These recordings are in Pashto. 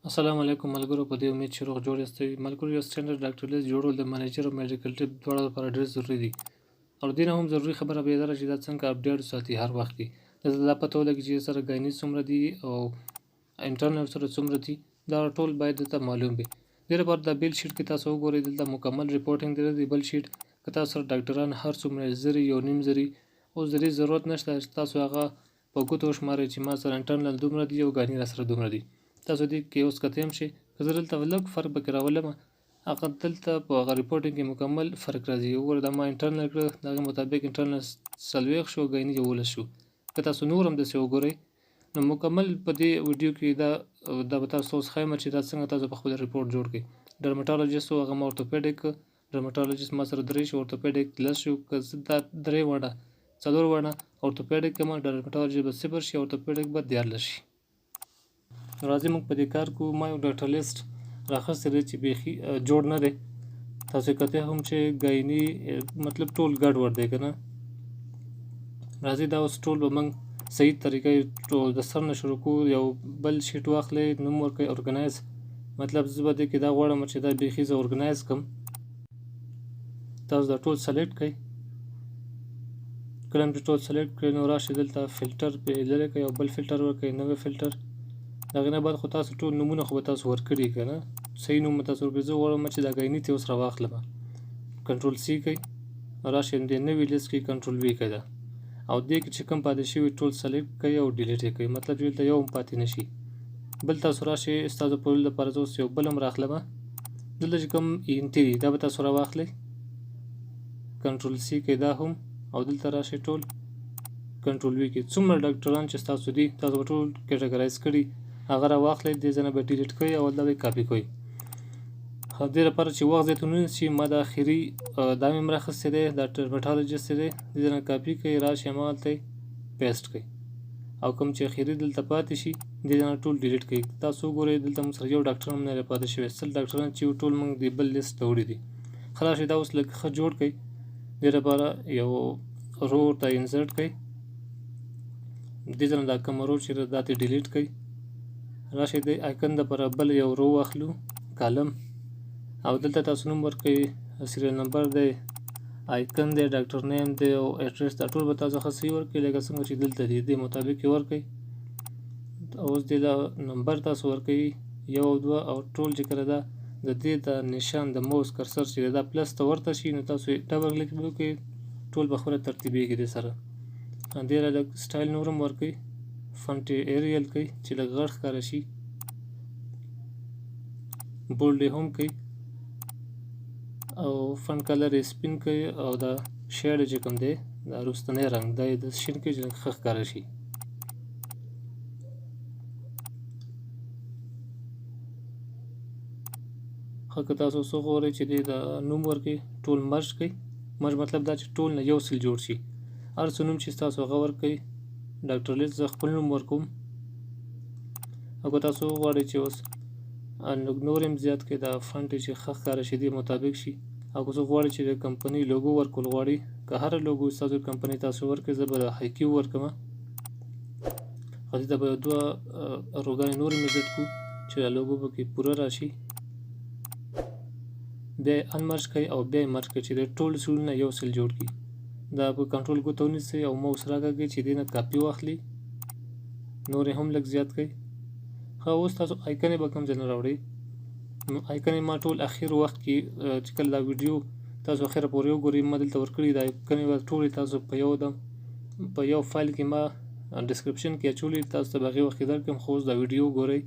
السلام علیکم ملګرو، په دې امید چې روغ جوړ یاستئ. ملګرو، یو سټنډرډ ډاکټر لیست جوړول د منیجر او میډیکل ټیپ دواړو لپاره ډېر ضروري دي. او دې نه هم ضروري خبره بېداره چې دا څنګه اپډیټ وساتي هر وخت کې. دلته دا پته ولګي چې سره ګایني څومره دي او انټرنل سره څومره دي، دا ټول باید دلته معلوم وي. دې لپاره دا بیل شیټ کې تاسو وګورئ، دلته مکمل ریپورټینګ دی. د بل شیټ که تاسو سره ډاکټران هر څومره زري یو نیم زري اوس د دې ضرورت نشته چې تاسو هغه په ګوتو وشمارئ چې ما سره انټرنل دومره دي او ګایني را سره دومره دي. تاسو دې کې اوس کته هم شي که زه دلته لږ فرق پکې راولم، هغه دلته په هغه ریپورټینګ کې مکمل فرق راځي. وګوره دا ما انټرنل کړه، د هغې مطابق انټرنل 40 شو، ګایني 11 شو. که تاسو نور هم داسې وګورئ نو مکمل په دې ویډیو کې دا به تاسو اوس ښایم چې دا څنګه تاسو په خپل ریپورټ جوړ کړئ. ډرمټالوجیست هغه ما اورتوپیډیک ډرمټالوجیست ما سره 3 شو، اورتوپیډیک 10 شو. که زه دا 3 وړه 4 وړه اورتوپیډیک کما ډرمټالوجي به 0 شي، اورتوپیډیک به 14 شي. راځي موږ په دې کار کوو. ما یو ډاکټر لیست راخستی دی چې بیخي جوړ نه دی. تاسو کته هم چې ګایني مطلب ټول ګډ وډ دی که نه. راځي دا اوس ټول به موږ صحیح طریقه ټول د سر نه شروع کوو. یو بل شیټ واخلئ، نوم ورکړئ ارګنایز. مطلب زه به دې کې دا غواړم چې دا بیخي زه ارګنایز کړم. تاسو دا ټول سلیکټ کړئ. کله چې ټول سلیکټ کړئ نو راشئ دلته فلټر پې لرې کړئ او بل فلټر ورکړئ، نوی فلټر. د هغې نه بعد خو تاسو ټول نومونه خو به تاسو ورکړي که نه، صحیح نوم به تاسو ورکړي. زه غواړم چې دا ګایني ته اوس راواخلم. کنټرول سی کوئ، راشئ دې نوي لیست کې کنټرول وي کوئ او دې کې چې کوم پاتې شوي ټول سلیکټ کوئ او ډیلیټ یې کوئ. مطلب چې دلته یو هم پاتې نه شي. بل تاسو راشئ، ستاسو په ویلو لپاره زه اوس یو بل هم راخلم. دلته چې کوم انټي دي دا به تاسو راواخلئ، کنټرول سی کوئ دا هم، او دلته راشئ ټول کنټرول وي کوئ. څومره ډاکټران چې ستاسو دي تاسو به ټول کیټګرایز کړي، هغه راواخلئ، دې ځای نه به ډیلیټ کوئ او دا به یې کاپي کوئ. دې لپاره چې وخت زیات ونه نیسي، ما دا اخري دا مې هم راخستی دی، دا ډرمټالوجیست دی. دې ځای نه کاپي کوئ، راشئ همالته یې پیسټ کوئ او کوم چې اخري دلته پاتې شي دې ځای نه ټول ډیلیټ کوئ. تاسو وګورئ دلته موږ سره یو ډاکټر هم نه دی پاتې شوی. 100 ډاکټران چې ټول موږ د بل لیست ته وړي دي. ښه راشئ دا اوس لږ ښه جوړ کړئ. دې لپاره یو رو ورته انسرټ کړئ. دې ځای نه دا کومه رو چې دا ترې ډیلیټ کړئ. راشئ د آیکن دپاره بل یو رو واخلو، کالم، او دلته تاسو نوم ورکړئ، سیریل نمبر دی، آیکن دی، ډاکټر نیم دی او ایډرس. دا ټول به تاسو ښه صحیح ورکړئ لکه څنګه چې دلته دي، دې مطابق یې ورکړئ. اوس دې دا نمبر تاسو ورکوئ 1 او 2 او ټول چې کله دا د دې د نشان د موس کرسر چې دا پلس ته ورته شي نو تاسو یې ډبل کلیک وکړئ، ټول به خپله ترتیبېږي دې سره. دې له لږ سټایل نور هم ورکوئ، فنټ یې ایریل کوئ چې لږ غټ ښکاره شي، بولډ یې هم کوئ او فنټ کلر یې سپین کوئ او دا شیډ چې کوم دی دا وروستنی رنګ دا یې د شین کوئ چې لږ ښه ښکاره شي. ښه که تاسو اوس وغواړئ چې دې د نوم ورکړئ، ټول مرج کوئ. مرج مطلب دا چې ټول نه یو سل جوړ شي. هر څه نوم چې ستاسو هغه ورکړئ. ډاکټر لیست زه خپل نوم ورکوم. او که تاسو وغواړئ چې اوس نور هم زیات کړئ، دا فنټ چې ښه ښکاره شي دې مطابق شي. او که څوک غواړي چې د کمپنۍ لوګو ورکول غواړي، که هره لوګو ستاسو کمپنۍ تاسو ورکړئ، زه به د هایکیو ورکړم. او دلته به 2 روګانې نور هم ایډټ کړو چې دا لوګو پکې پوره راشي. بیا یې انمرج کړئ او بیا یې مرج کړئ چې د ټول سیلونه یو سل جوړ کړي. دا په کنټرول ګوته ونیسئ او موس راکاږئ چې دې نه کاپي واخلي، نور یې هم لږ زیات کړئ. ښه اوس تاسو آیکن یې به کوم ځای نه راوړئ. نو آیکن یې ما ټول اخر وخت کې چې کله دا ویډیو تاسو اخره پورې وګورئ ما دلته ورکړي. دا آیکن یې به ټولې تاسو په یو فایل کې ما ډسکرپشن کې اچولي، تاسو ته به هغې وخت کې درکړم، خو اوس دا ویډیو وګورئ.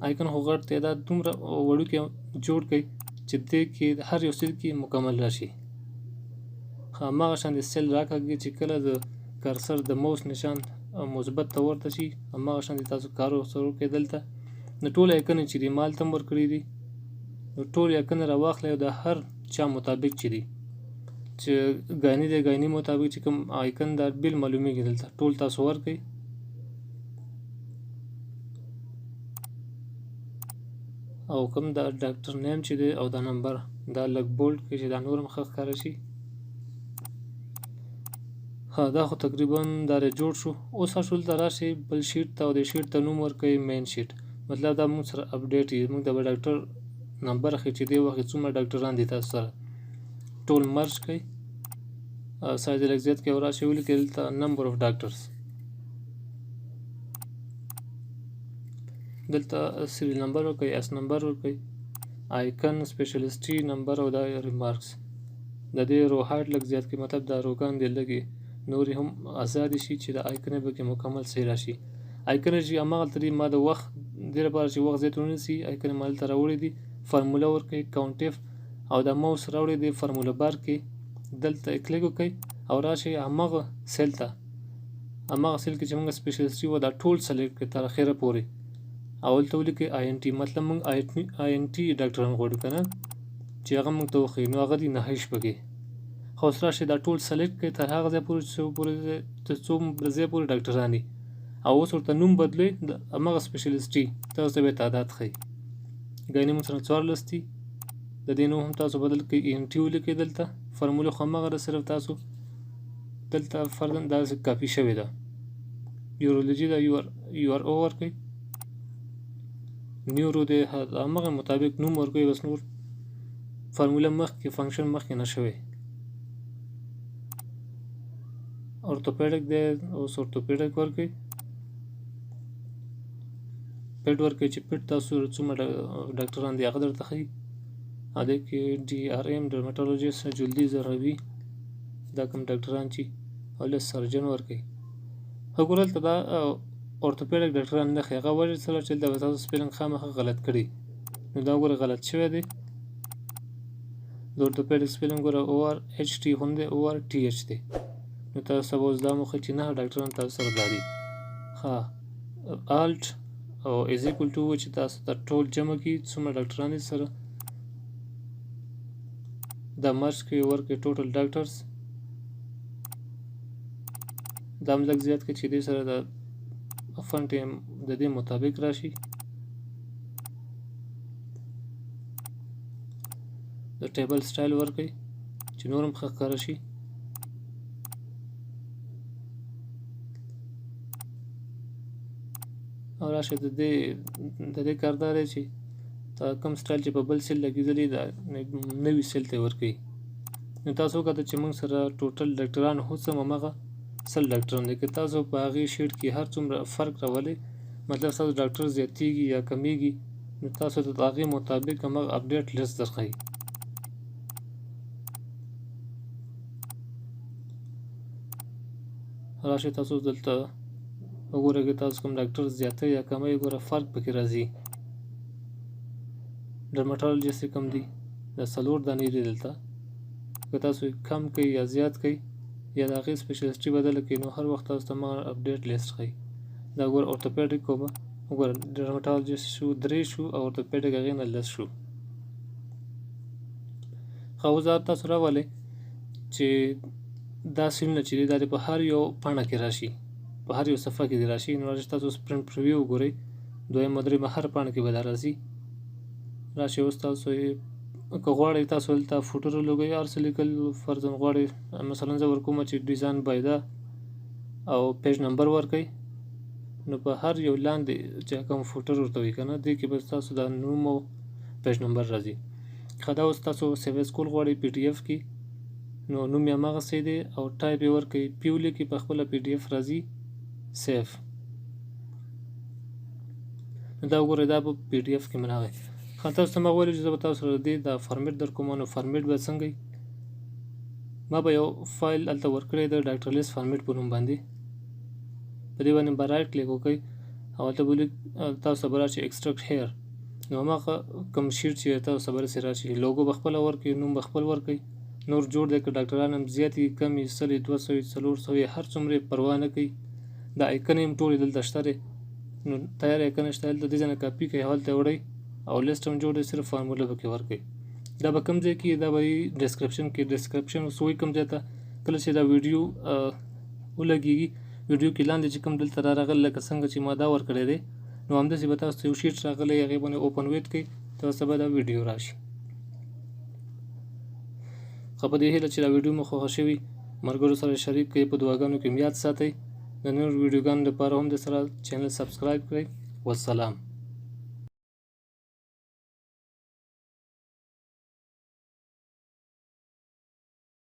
آیکن خو غټ دی، دا دومره وړوکی جوړ کړئ چې دې کې هر یو سیل کې مکمل راشي. هماغه شان د سیل راکاږئ چې کله د کرسر د موس نشان مثبت ته ورته شي، هماغه شان تاسو کار ورسره وکړئ. دلته نو ټول آیکن چې دي ما هلته هم ورکړي دي، نو ټول آیکن راواخلئ او د هر چا مطابق چې دي چې ګایني دی ګایني مطابق چې کوم آیکن دا بیل معلومیږي دلته ټول تاسو ورکړئ. او کوم دا ډاکټر نیم چې دی او دا نمبر دا لږ بولډ کړئ چې دا نور هم ښه ښکاره شي. دا خو تقریبا دا جوړ شو. اوس تاسو دلته راشئ بل شیټ ته او د شیټ ته نوم ورکوئ مین شیټ. مطلب دا موږ سره اپډیټ وي، موږ د ډاکټر نمبر اخلي چې دې وخت څومره ډاکټران دي تاسو سره ټول مرج کړئ. سایز لږ زیات کړئ او راشئ ولیکئ دلته نمبر اف ډاکټرز. دلته سیریل نمبر ورکوئ، اس نمبر ورکوئ، آیکن، سپیشلیسټي نمبر او دا ریمارکس. د دې رو هایټ لږ زیات کړئ، مطلب دا روګان دې لږې نورې هم آزادې شي چې د آیکن به کې مکمل صحیح راشي. آیکن چې هماغلته دي، ما د وخت دې لپاره چې وخت زیات ونه نیسي آیکن ما دلته راوړی دي. فارموله ورکوئ کاونټ اف او د ماوس راوړی دی فارموله بار کې، دلته کلیک وکړئ او راشئ هماغه سیل ته، هماغه سیل کې چې موږ سپیشلیسټي و دا ټول سلیکټ کړئ تر اخره پورې او دلته ولیکئ آی ان ټي. مطلب موږ آی ان ټي ډاکټران غواړو که نه چې هغه موږ ته وښیي، نو هغه دي 9 شپږې. خو اوس راشئ دا ټول سلیکټ کړئ تر هغه ځای پورې چې څومره ځای پورې ډاکټران دي او اوس ورته نوم بدلوئ د هماغه سپیشلیسټي، تاسو ته به تعداد ښیي. ګنې موږ سره 14 دي، د دې نوم هم تاسو بدل کړئ، ای ان ټي ولیکئ دلته. فارموله خو هماغه ده، صرف تاسو دلته فرضاً داسې کاپي شوې ده. یورولوژي ده یو آر او ورکړئ، نیورو دی هماغه مطابق نوم ورکوئ، بس نور فارموله مخکې فنکشن مخکې نه شوی. اورتوپیډک دی، اوس اورتوپیډک ورکوئ، پیډ ورکوئ چې پیډ تاسو څومره ډاکټران دي هغه درته ښیي. هغې کې ډي آر ایم ډرمټالوجیست، جلدي ضروي دا کوم ډاکټران چې او له سرجن ورکوئ. وګورئ دلته دا اورتوپیډک ډاکټران نه ښیي، هغه وجه سره چې دلته به تاسو سپیلنګ خامخا غلط کړي. نو دا وګوره غلط شوی دی، د اورتوپیډک سپیلنګ ګوره او آر ایچ ټي هم دی، او آر ټي ایچ دی. نو تاسو به اوس دا مو ښیي چې 9 ډاکټران تاسو سره دا دي. ښه الټ او از ایکول ټو چې تاسو ته ټول جمع کړي څومره ډاکټران دي سره، دا مرج کې ورکړئ ټوټل ډاکټرز. دا هم لږ زیات کړئ چې دې سره د فنټ د دې مطابق راشي. د ټیبل سټایل ورکړئ چې نور هم ښه ښکاره شي. او راشئ د دې کار دا دی چې کوم سټایل چې په بل سیل لګېدلی دا نوي سیل ته ورکوي. نو تاسو وکتل چې موږ سره ټوټل ډاکټران هڅه هماغه 100 ډاکټران دی. که تاسو په هغې شیټ کې هر څومره فرق راولئ، مطلب ستاسو ډاکټر زیاتېږي یا کمیږي، نو تاسو ته د هغې مطابق هماغه اپډیټ لیست درښیي. راشئ تاسو دلته وګورئ که تاسو کوم ډاکټر زیاتوي یا کموي، ګوره فرق پکې راځي. ډرمټالوجیست کم دي، دا 4 دانې دي دلته. که تاسو کم کوئ یا زیات کوئ یا د هغې سپیشلیسټي بدله کړئ، نو هر وخت تاسو ته هماغه اپډیټ لیست ښیي. دا ګوره اورتوپیډک کومه وګوره ډرمټالوجیست شو 3 شو او اورتوپیډک هغې نه 10 شو. ښه اوس دا تاسو راولئ چې دا سیلونه چې دي دا په هر یو پاڼه کې راشي، په هر یو صفحه کې دې راشي. نو راشئ تاسو پرنټ پریویو وګورئ، دویمه درېیمه هر پاڼه کې به دا راځي. راشئ اوس تاسو که غواړئ تاسو دلته فوټر ولګوئ، هر څه لیکل فرضاً غواړئ، مثلا زه ورکومه چې ډیزاین بای دا او پیج نمبر ورکوئ. نو په هر یو لاندې چې کوم فوټر ورته وي که نه، دې کې به ستاسو دا نوم او پیج نمبر راځي. ښه دا اوس تاسو سیویز کول غواړئ پی ډي اف کې، نو نوم یې هماغسې دی او ټایپ یې ورکوئ پی ولیکئ، په خپله پی ډي اف راځي سیف. نو دا وګورئ دا په پی ډي اف کې مې راغی. ښه تاسو ته ما وویل چې زه به تاسو سره د دې دا فارمیټ در کوم. نو فارمیټ به څنګه وي، ما به یو فایل هلته ورکړی د ډاکټر لیست فارمیټ په نوم باندې، په دې باندې به رایټ کلیک وکړئ او هلته به تاسو ته به راشي ایکسټرکټ هیر. نو هماغه کوم شیټ چې تاسو ته به راشي، لوګو به خپله ورکړئ، نوم به خپل ورکړئ. نور جوړ دی که ډاکټران هم زیات وي کم وي 100 200 400 هر څومره پروا نه کوي. دا ایکن هم ټولې دلته شته دی، نو تیار ایکن شته دلته، دې ځای نه کاپي کړئ هلته وړئ او لیست هم جوړ دی، صرف فارموله پکې ورکړئ. دا به کوم ځای کې، دا به ډسکرپشن کې. ډسکرپشن اوس وایي کوم ځای ته کله چې دا ویډیو ولګېږي، ویډیو کې لاندې چې کوم دلته راغلی لکه څنګه چې ما دا ورکړی دی، نو همداسې به تاسو ته یو شیټ راغلی، هغې باندې اوپن ویت کړئ، تاسو ته به دا ویډیو راشي. خو په دې هیله چې دا ویډیو مو خوښه شوي ملګرو سره شریک کړئ، په دعاګانو کې یاد ساتئ. د نور ویډیوګانو لپاره هم د سره چینل سبسکرایب کړئ. والسلام.